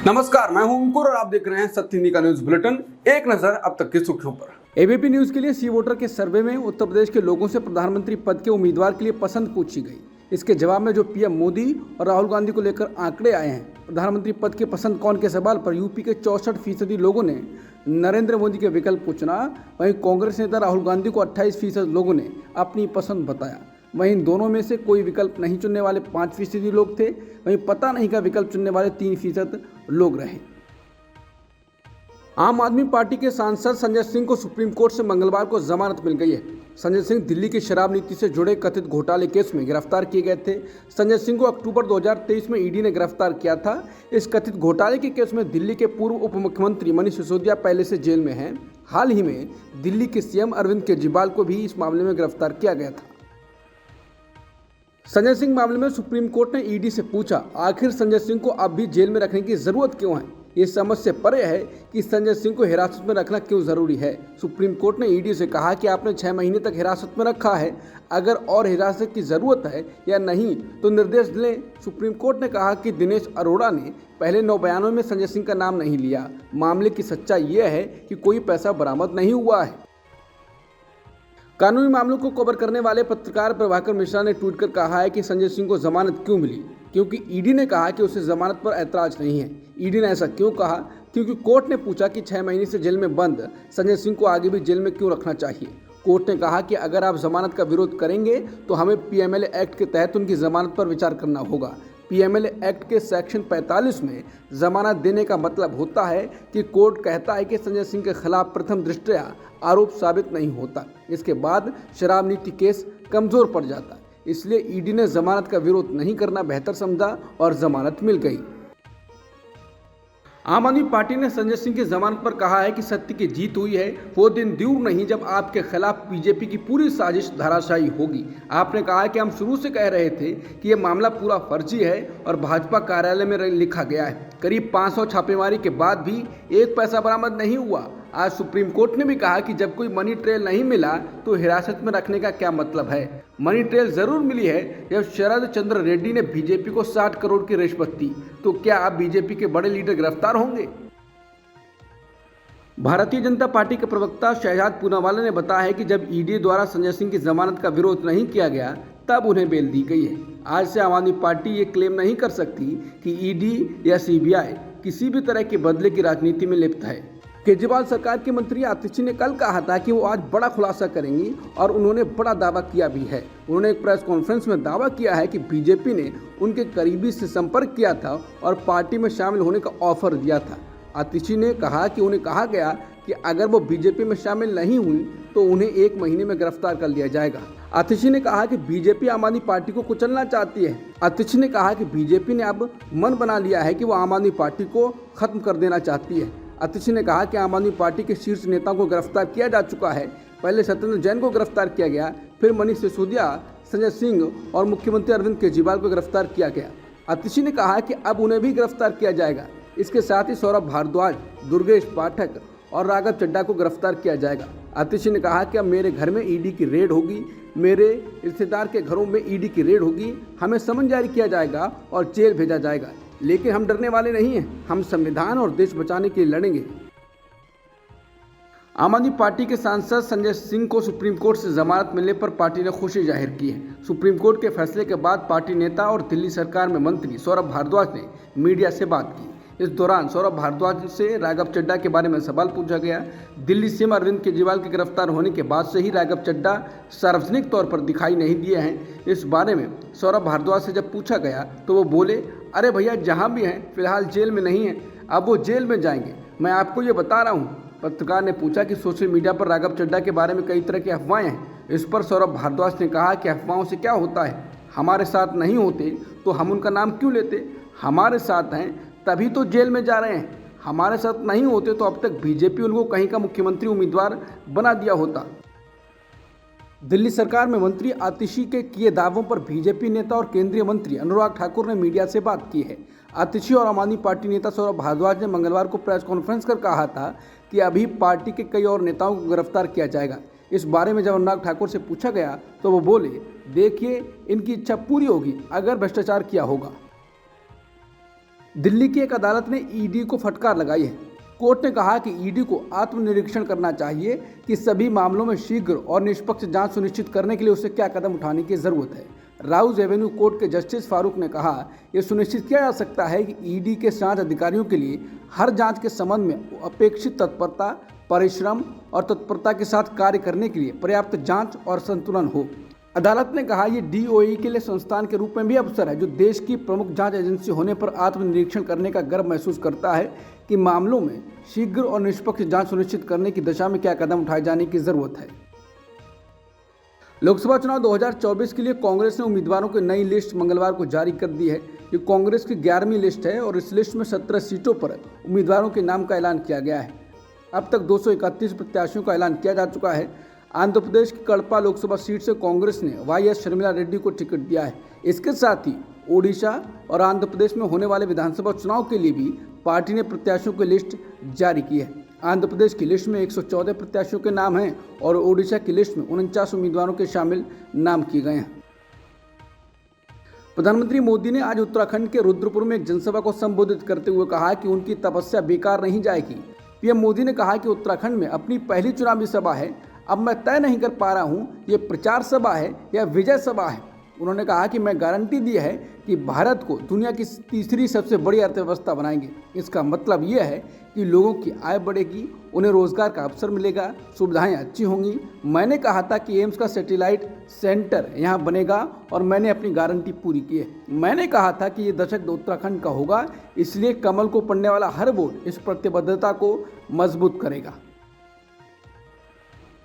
नमस्कार, मैं हूं अंकुर और आप देख रहे हैं सत्य हिंदी का न्यूज बुलेटिन। एक नजर अब तक की सुर्खियों पर। एबीपी न्यूज के लिए सी वोटर के सर्वे में उत्तर प्रदेश के लोगों से प्रधानमंत्री पद के उम्मीदवार के लिए पसंद पूछी गई। इसके जवाब में जो पीएम मोदी और राहुल गांधी को लेकर आंकड़े आए हैं, प्रधानमंत्री पद के पसंद कौन के सवाल पर यूपी के 64% लोगों ने नरेंद्र मोदी के विकल्प को चुना। वहीं कांग्रेस नेता राहुल गांधी को 28% लोगों ने अपनी पसंद बताया। वहीं इन दोनों में से कोई विकल्प नहीं चुनने वाले 5% लोग थे। वहीं पता नहीं का विकल्प चुनने वाले 3% लोग रहे। आम आदमी पार्टी के सांसद संजय सिंह को सुप्रीम कोर्ट से मंगलवार को जमानत मिल गई है। संजय सिंह दिल्ली की शराब नीति से जुड़े कथित घोटाले केस में गिरफ्तार किए गए थे। संजय सिंह को अक्टूबर 2023 में ईडी ने गिरफ्तार किया था। इस कथित घोटाले के केस में दिल्ली के पूर्व उप मुख्यमंत्री मनीष सिसोदिया पहले से जेल में हैं। हाल ही में दिल्ली के सीएम अरविंद केजरीवाल को भी इस मामले में गिरफ्तार किया गया था। संजय सिंह मामले में सुप्रीम कोर्ट ने ईडी से पूछा, आखिर संजय सिंह को अब भी जेल में रखने की जरूरत क्यों है। ये समझ से परे है कि संजय सिंह को हिरासत में रखना क्यों जरूरी है। सुप्रीम कोर्ट ने ईडी से कहा कि आपने 6 महीने तक हिरासत में रखा है, अगर और हिरासत की जरूरत है या नहीं तो निर्देश लें। सुप्रीम कोर्ट ने कहा कि दिनेश अरोड़ा ने पहले 9 बयानों में संजय सिंह का नाम नहीं लिया। मामले की सच्चाई ये है कि कोई पैसा बरामद नहीं हुआ है। कानूनी मामलों को कवर करने वाले पत्रकार प्रभाकर मिश्रा ने ट्वीट कर कहा है कि संजय सिंह को जमानत क्यों मिली, क्योंकि ईडी ने कहा कि उसे जमानत पर ऐतराज नहीं है। ईडी ने ऐसा क्यों कहा? क्योंकि कोर्ट ने पूछा कि 6 महीने से जेल में बंद संजय सिंह को आगे भी जेल में क्यों रखना चाहिए। कोर्ट ने कहा कि अगर आप जमानत का विरोध करेंगे तो हमें पीएमएलए एक्ट के तहत उनकी जमानत पर विचार करना होगा। पीएमएलए एक्ट के सेक्शन 45 में जमानत देने का मतलब होता है कि कोर्ट कहता है कि संजय सिंह के खिलाफ प्रथम दृष्टया आरोप साबित नहीं होता, इसके बाद शराब नीति केस कमजोर पड़ जाता। इसलिए ईडी ने जमानत का विरोध नहीं करना बेहतर समझा और जमानत मिल गई। आम आदमी पार्टी ने संजय सिंह की जमानत पर कहा है कि सत्य की जीत हुई है। वो दिन दूर नहीं जब आपके खिलाफ बीजेपी की पूरी साजिश धराशायी होगी। आपने कहा कि हम शुरू से कह रहे थे कि ये मामला पूरा फर्जी है और भाजपा कार्यालय में लिखा गया है। करीब 500 छापेमारी के बाद भी एक पैसा बरामद नहीं हुआ। आज सुप्रीम कोर्ट ने भी कहा कि जब कोई मनी ट्रेल नहीं मिला तो हिरासत में रखने का क्या मतलब है। मनी ट्रेल जरूर मिली है जब शरद चंद्र रेड्डी ने बीजेपी को 60 करोड़ की रिश्वत दी, तो क्या अब बीजेपी के बड़े लीडर गिरफ्तार होंगे? भारतीय जनता पार्टी के प्रवक्ता शहजाद पूनावाला ने बताया है कि जब ईडी द्वारा संजय सिंह की जमानत का विरोध नहीं किया गया तब उन्हें बेल दी गई है। आज से आम आदमी पार्टी ये क्लेम नहीं कर सकती कि ईडी या सीबीआई किसी भी तरह के बदले की राजनीति में लिप्त है। केजरीवाल सरकार के मंत्री आतिशी ने कल कहा था कि वो आज बड़ा खुलासा करेंगी और उन्होंने बड़ा दावा किया भी है। उन्होंने एक प्रेस कॉन्फ्रेंस में दावा किया है कि बीजेपी ने उनके करीबी से संपर्क किया था और पार्टी में शामिल होने का ऑफर दिया था। आतिशी ने कहा कि उन्हें कहा गया कि अगर वो बीजेपी में शामिल नहीं हुई तो उन्हें 1 महीने में गिरफ्तार कर लिया जाएगा। आतिशी ने कहा कि बीजेपी आम आदमी पार्टी को कुचलना चाहती है। आतिशी ने कहा कि बीजेपी ने अब मन बना लिया है कि वो आम आदमी पार्टी को खत्म कर देना चाहती है। आतिशी ने कहा कि आम आदमी पार्टी के शीर्ष नेताओं को गिरफ्तार किया जा चुका है। पहले सत्येंद्र जैन को गिरफ्तार किया गया, फिर मनीष सिसोदिया, संजय सिंह और मुख्यमंत्री अरविंद केजरीवाल को गिरफ्तार किया गया। आतिशी ने कहा कि अब उन्हें भी गिरफ्तार किया जाएगा। इसके साथ ही सौरभ भारद्वाज, दुर्गेश पाठक और राघव चड्ढा को गिरफ्तार किया जाएगा। आतिशी ने कहा कि अब मेरे घर में ईडी की रेड होगी, मेरे रिश्तेदार के घरों में ईडी की रेड होगी, हमें समन जारी किया जाएगा और जेल भेजा जाएगा, लेकिन हम डरने वाले नहीं हैं। हम संविधान और देश बचाने के लिए लड़ेंगे। आम आदमी पार्टी के सांसद संजय सिंह को सुप्रीम कोर्ट से जमानत मिलने पर पार्टी ने खुशी जाहिर की है। सुप्रीम कोर्ट के फैसले के बाद पार्टी नेता और दिल्ली सरकार में मंत्री सौरभ भारद्वाज ने मीडिया से बात की। इस दौरान सौरभ भारद्वाज से राघव चड्ढा के बारे में सवाल पूछा गया। दिल्ली सीएम अरविंद केजरीवाल के गिरफ्तार होने के बाद से ही राघव चड्ढा सार्वजनिक तौर पर दिखाई नहीं दिए हैं। इस बारे में सौरभ भारद्वाज से जब पूछा गया तो वो बोले, अरे भैया जहाँ भी हैं फिलहाल जेल में नहीं हैं, अब वो जेल में जाएंगे, मैं आपको ये बता रहा हूँ। पत्रकार ने पूछा कि सोशल मीडिया पर राघव चड्ढा के बारे में कई तरह की अफवाहें हैं। इस पर सौरभ भारद्वाज ने कहा कि अफवाहों से क्या होता है, हमारे साथ नहीं होते तो हम उनका नाम क्यों लेते, हमारे साथ हैं तभी तो जेल में जा रहे हैं, हमारे साथ नहीं होते तो अब तक बीजेपी उनको कहीं का मुख्यमंत्री उम्मीदवार बना दिया होता। दिल्ली सरकार में मंत्री आतिशी के किए दावों पर बीजेपी नेता और केंद्रीय मंत्री अनुराग ठाकुर ने मीडिया से बात की है। आतिशी और आम आदमी पार्टी नेता सौरभ भारद्वाज ने मंगलवार को प्रेस कॉन्फ्रेंस कर कहा था कि अभी पार्टी के कई और नेताओं को गिरफ्तार किया जाएगा। इस बारे में जब अनुराग ठाकुर से पूछा गया तो वो बोले, देखिए इनकी इच्छा पूरी होगी अगर भ्रष्टाचार किया होगा। दिल्ली की एक अदालत ने ईडी को फटकार लगाई है। कोर्ट ने कहा कि ईडी को आत्मनिरीक्षण करना चाहिए कि सभी मामलों में शीघ्र और निष्पक्ष जांच सुनिश्चित करने के लिए उसे क्या कदम उठाने की जरूरत है। राउज एवेन्यू कोर्ट के जस्टिस फारूक ने कहा, यह सुनिश्चित किया जा सकता है कि ईडी के जांच अधिकारियों के लिए हर जांच के संबंध में अपेक्षित तत्परता, परिश्रम और तत्परता के साथ कार्य करने के लिए पर्याप्त जांच और संतुलन हो। अदालत ने कहा, यह डीओई के लिए संस्थान के रूप में भी अवसर है जो देश की प्रमुख जांच एजेंसी होने पर आत्मनिरीक्षण करने का गर्व महसूस करता है कि मामलों में शीघ्र और निष्पक्ष जांच सुनिश्चित करने की दिशा में क्या कदम उठाए जाने की जरूरत है। लोकसभा चुनाव 2024 के लिए कांग्रेस ने उम्मीदवारों की नई लिस्ट मंगलवार को जारी कर दी है। ये कांग्रेस की 11वीं लिस्ट है और इस लिस्ट में 17 सीटों पर उम्मीदवारों के नाम का ऐलान किया गया है। अब तक 231 प्रत्याशियों का ऐलान किया जा चुका है। आंध्र प्रदेश की कड़पा लोकसभा सीट से कांग्रेस ने वाईएस शर्मिला रेड्डी को टिकट दिया है। इसके साथ ही ओडिशा और आंध्र प्रदेश में होने वाले विधानसभा चुनाव के लिए भी पार्टी ने प्रत्याशियों की लिस्ट जारी की है। आंध्र प्रदेश की लिस्ट में 114 प्रत्याशियों के नाम हैं और ओडिशा की लिस्ट में 49 उम्मीदवारों के शामिल नाम किए गए हैं। प्रधानमंत्री मोदी ने आज उत्तराखंड के रुद्रपुर में एक जनसभा को संबोधित करते हुए कहा कि उनकी तपस्या बेकार नहीं जाएगी। पीएम मोदी ने कहा कि उत्तराखंड में अपनी पहली चुनावी सभा है। अब मैं तय नहीं कर पा रहा हूँ ये प्रचार सभा है या विजय सभा है। उन्होंने कहा कि मैं गारंटी दी है कि भारत को दुनिया की तीसरी सबसे बड़ी अर्थव्यवस्था बनाएंगे। इसका मतलब यह है कि लोगों की आय बढ़ेगी, उन्हें रोजगार का अवसर मिलेगा, सुविधाएं अच्छी होंगी। मैंने कहा था कि एम्स का सैटेलाइट सेंटर यहाँ बनेगा और मैंने अपनी गारंटी पूरी की है। मैंने कहा था कि ये दशक उत्तराखंड का होगा, इसलिए कमल को पड़ने वाला हर वोट इस प्रतिबद्धता को मजबूत करेगा।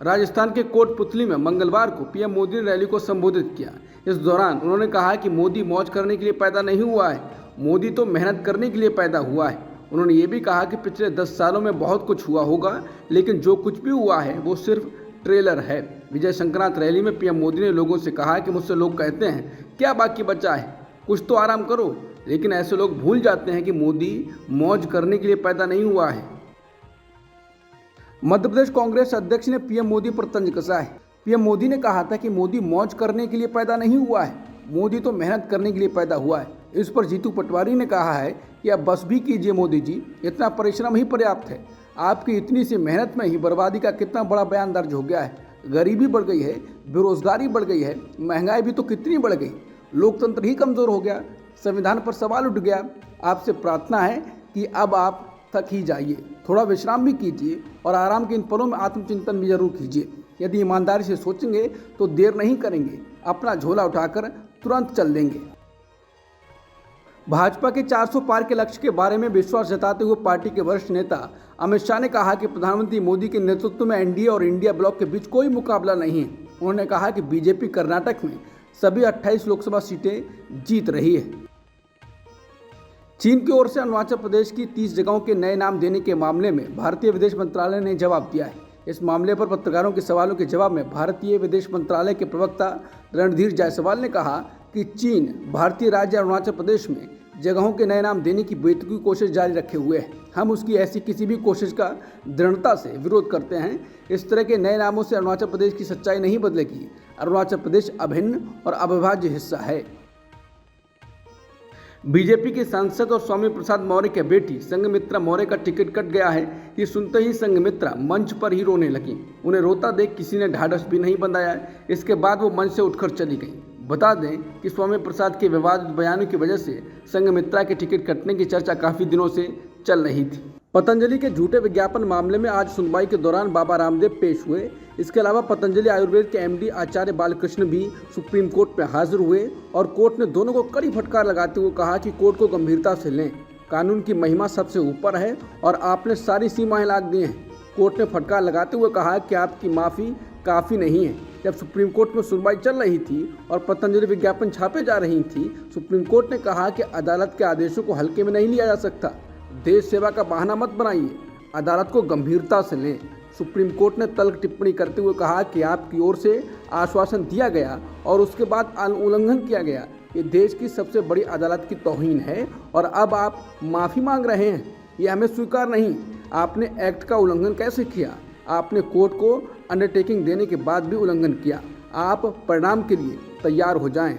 राजस्थान के कोटपुतली में मंगलवार को पीएम मोदी ने रैली को संबोधित किया। इस दौरान उन्होंने कहा कि मोदी मौज करने के लिए पैदा नहीं हुआ है, मोदी तो मेहनत करने के लिए पैदा हुआ है। उन्होंने ये भी कहा कि पिछले 10 सालों में बहुत कुछ हुआ होगा, लेकिन जो कुछ भी हुआ है वो सिर्फ ट्रेलर है। विजय संक्रांत रैली में पीएम मोदी ने लोगों से कहा कि मुझसे लोग कहते हैं क्या बाकी बचा है, कुछ तो आराम करो, लेकिन ऐसे लोग भूल जाते हैं कि मोदी मौज करने के लिए पैदा नहीं हुआ है। मध्य प्रदेश कांग्रेस अध्यक्ष ने पीएम मोदी पर तंज कसा है। पीएम मोदी ने कहा था कि मोदी मौज करने के लिए पैदा नहीं हुआ है, मोदी तो मेहनत करने के लिए पैदा हुआ है। इस पर जीतू पटवारी ने कहा है कि अब बस भी कीजिए मोदी जी, इतना परिश्रम ही पर्याप्त है। आपकी इतनी सी मेहनत में ही बर्बादी का कितना बड़ा बयान दर्ज हो गया है। गरीबी बढ़ गई है, बेरोजगारी बढ़ गई है, महंगाई भी तो कितनी बढ़ गई, लोकतंत्र ही कमजोर हो गया, संविधान पर सवाल उठ गया। आपसे प्रार्थना है कि अब आप थक ही जाइए, थोड़ा विश्राम भी कीजिए और आराम के इन पलों में आत्मचिंतन भी जरूर कीजिए। यदि ईमानदारी से सोचेंगे तो देर नहीं करेंगे, अपना झोला उठाकर तुरंत चल देंगे। भाजपा के 400 पार के लक्ष्य के बारे में विश्वास जताते हुए पार्टी के वरिष्ठ नेता अमित शाह ने कहा कि प्रधानमंत्री मोदी के नेतृत्व में एनडीए और इंडिया ब्लॉक के बीच कोई मुकाबला नहीं है। उन्होंने कहा कि बीजेपी कर्नाटक में सभी 28 लोकसभा सीटें जीत रही है। चीन की ओर से अरुणाचल प्रदेश की 30 जगहों के नए नाम देने के मामले में भारतीय विदेश मंत्रालय ने जवाब दिया है। इस मामले पर पत्रकारों के सवालों के जवाब में भारतीय विदेश मंत्रालय के प्रवक्ता रणधीर जायसवाल ने कहा कि चीन भारतीय राज्य अरुणाचल प्रदेश में जगहों के नए नाम देने की बेतुकी कोशिश जारी रखे हुए है। हम उसकी ऐसी किसी भी कोशिश का दृढ़ता से विरोध करते हैं। इस तरह के नए नामों से अरुणाचल प्रदेश की सच्चाई नहीं बदलेगी। अरुणाचल प्रदेश अभिन्न और अविभाज्य हिस्सा है। बीजेपी के सांसद और स्वामी प्रसाद मौर्य की बेटी संघमित्रा मौर्य का टिकट कट गया है। ये सुनते ही संघमित्रा मंच पर ही रोने लगी। उन्हें रोता देख किसी ने ढाढ़स भी नहीं बंधाया। इसके बाद वो मंच से उठकर चली गई। बता दें कि स्वामी प्रसाद के विवादित बयानों की वजह से संघमित्रा के टिकट कटने की चर्चा काफी दिनों से चल रही थी। पतंजलि के झूठे विज्ञापन मामले में आज सुनवाई के दौरान बाबा रामदेव पेश हुए। इसके अलावा पतंजलि आयुर्वेद के एमडी आचार्य बालकृष्ण भी सुप्रीम कोर्ट में हाजिर हुए और कोर्ट ने दोनों को कड़ी फटकार लगाते हुए कहा कि कोर्ट को गंभीरता से लें। कानून की महिमा सबसे ऊपर है और आपने सारी सीमाएं लांघ दी हैं। कोर्ट ने फटकार लगाते हुए कहा कि आपकी माफ़ी काफ़ी नहीं है। जब सुप्रीम कोर्ट में सुनवाई चल रही थी और पतंजलि विज्ञापन छापे जा रही थी, सुप्रीम कोर्ट ने कहा कि अदालत के आदेशों को हल्के में नहीं लिया जा सकता। देश सेवा का बहाना मत बनाइए, अदालत को गंभीरता से लें। सुप्रीम कोर्ट ने तल्ख टिप्पणी करते हुए कहा कि आपकी ओर से आश्वासन दिया गया और उसके बाद उल्लंघन किया गया। ये देश की सबसे बड़ी अदालत की तौहीन है और अब आप माफ़ी मांग रहे हैं, ये हमें स्वीकार नहीं। आपने एक्ट का उल्लंघन कैसे किया? आपने कोर्ट को अंडरटेकिंग देने के बाद भी उल्लंघन किया। आप परिणाम के लिए तैयार हो जाएं।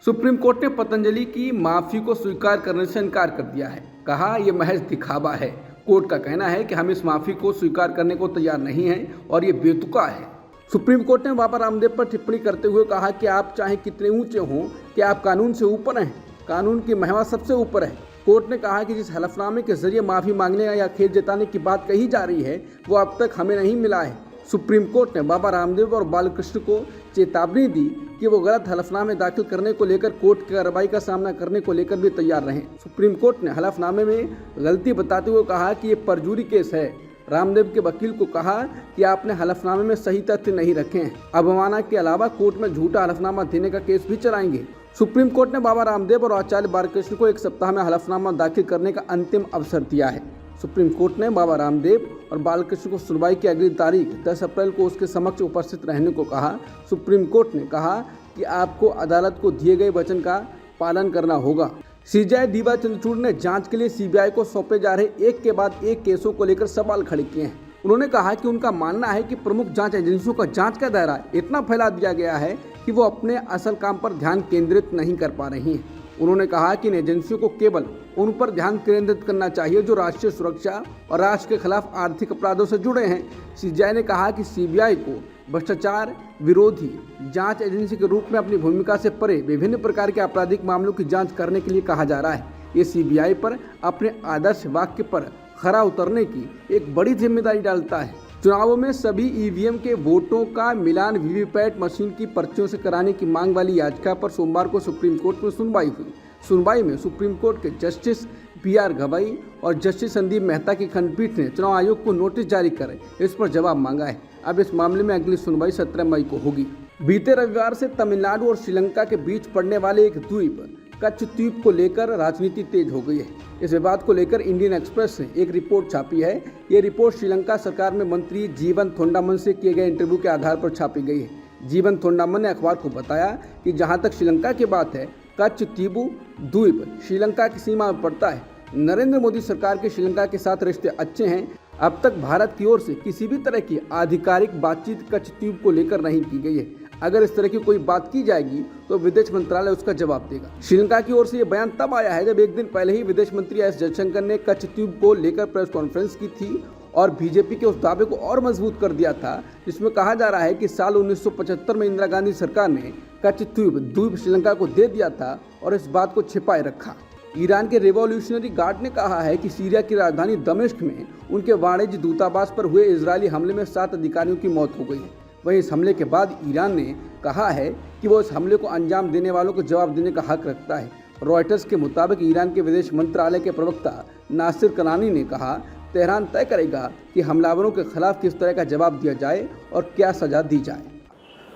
सुप्रीम कोर्ट ने पतंजलि की माफी को स्वीकार करने से इनकार कर दिया है। कहा यह महज दिखावा है। कोर्ट का कहना है कि हम इस माफी को स्वीकार करने को तैयार नहीं हैं और ये बेतुका है। सुप्रीम कोर्ट ने बाबा रामदेव पर टिप्पणी करते हुए कहा कि आप चाहे कितने ऊंचे हों कि आप कानून से ऊपर हैं, कानून की महिमा सबसे ऊपर है। कोर्ट ने कहा कि जिस हलफनामे के जरिए माफी मांगने या खेद जताने की बात कही जा रही है वो अब तक हमें नहीं मिला है। सुप्रीम कोर्ट ने बाबा रामदेव और बालकृष्ण को चेतावनी दी कि वो गलत हलफनामे दाखिल करने को लेकर कोर्ट की कार्रवाई का सामना करने को लेकर भी तैयार रहें। सुप्रीम कोर्ट ने हलफनामे में गलती बताते हुए कहा कि ये परजुरी केस है। रामदेव के वकील को कहा कि आपने हलफनामे में सही तथ्य नहीं रखे हैं। अवमानना के अलावा कोर्ट में झूठा हलफनामा देने का केस भी चलाएंगे। सुप्रीम कोर्ट ने बाबा रामदेव और आचार्य बालकृष्ण को एक सप्ताह में हलफनामा दाखिल करने का अंतिम अवसर दिया है। सुप्रीम कोर्ट ने बाबा रामदेव और बालकृष्ण को सुनवाई की अगली तारीख 10 अप्रैल को उसके समक्ष उपस्थित रहने को कहा। सुप्रीम कोर्ट ने कहा कि आपको अदालत को दिए गए वचन का पालन करना होगा। सीजेआई डीवाई चंद्रचूड़ ने जांच के लिए सीबीआई को सौंपे जा रहे एक के बाद एक केसों को लेकर सवाल खड़े किए हैं। उन्होंने कहा कि उनका मानना है कि प्रमुख जांच एजेंसियों का जांच का दायरा इतना फैला दिया गया है कि वो अपने असल काम पर ध्यान केंद्रित नहीं कर पा रही हैं। उन्होंने कहा कि इन एजेंसियों को केवल उन पर ध्यान केंद्रित करना चाहिए जो राष्ट्रीय सुरक्षा और राष्ट्र के खिलाफ आर्थिक अपराधों से जुड़े हैं। सीजेआई ने कहा कि सीबीआई को भ्रष्टाचार विरोधी जांच एजेंसी के रूप में अपनी भूमिका से परे विभिन्न प्रकार के आपराधिक मामलों की जांच करने के लिए कहा जा रहा है। ये सीबीआई पर अपने आदर्श वाक्य पर खरा उतरने की एक बड़ी जिम्मेदारी डालता है। चुनावों में सभी ईवीएम के वोटों का मिलान वीवीपैट मशीन की पर्चियों से कराने की मांग वाली याचिका पर सोमवार को सुप्रीम कोर्ट में सुनवाई हुई। सुनवाई में सुप्रीम कोर्ट के जस्टिस पीआर गवाई और जस्टिस संदीप मेहता की खंडपीठ ने चुनाव आयोग को नोटिस जारी कर इस पर जवाब मांगा है। अब इस मामले में अगली सुनवाई 17 मई को होगी। बीते रविवार से तमिलनाडु और श्रीलंका के बीच पड़ने वाले एक द्वीप कच्छ द्वीप को लेकर राजनीति तेज हो गई है। इस विवाद को लेकर इंडियन एक्सप्रेस ने एक रिपोर्ट छापी है। ये रिपोर्ट श्रीलंका सरकार में मंत्री जीवन थोंडामन से किए गए इंटरव्यू के आधार पर छापी गई है। जीवन थोंडामन ने अखबार को बताया कि जहां तक श्रीलंका की बात है, कच्छ द्वीप श्रीलंका की सीमा में पड़ता है। नरेंद्र मोदी सरकार के श्रीलंका के साथ रिश्ते अच्छे हैं। अब तक भारत की ओर से किसी भी तरह की आधिकारिक बातचीत कच्छ द्वीप को लेकर नहीं की गई है। अगर इस तरह की कोई बात की जाएगी तो विदेश मंत्रालय उसका जवाब देगा। श्रीलंका की ओर से यह बयान तब आया है जब एक दिन पहले ही विदेश मंत्री एस जयशंकर ने कच्छ द्वीप को लेकर प्रेस कॉन्फ्रेंस की थी और बीजेपी के उस दावे को और मजबूत कर दिया था जिसमें कहा जा रहा है कि साल 1975 में इंदिरा गांधी सरकार ने कच्छ द्वीप श्रीलंका को दे दिया था और इस बात को छिपाए रखा। ईरान के रिवॉल्यूशनरी गार्ड ने कहा है कि सीरिया की राजधानी दमिश्क में उनके वाणिज्य दूतावास पर हुए इजरायली हमले में 7 अधिकारियों की मौत हो गई है। वहीं इस हमले के बाद ईरान ने कहा है कि वो इस हमले को अंजाम देने वालों को जवाब देने का हक रखता है। रॉयटर्स के मुताबिक ईरान के विदेश मंत्रालय के प्रवक्ता नासिर कनानी ने कहा, तेहरान तय करेगा कि हमलावरों के खिलाफ किस तरह का जवाब दिया जाए और क्या सजा दी जाए।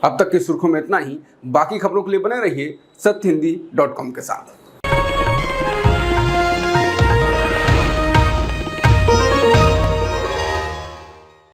अब तक की सुर्खियों में इतना ही। बाकी खबरों के लिए बने रहिए सत्यहिंदी.com के साथ।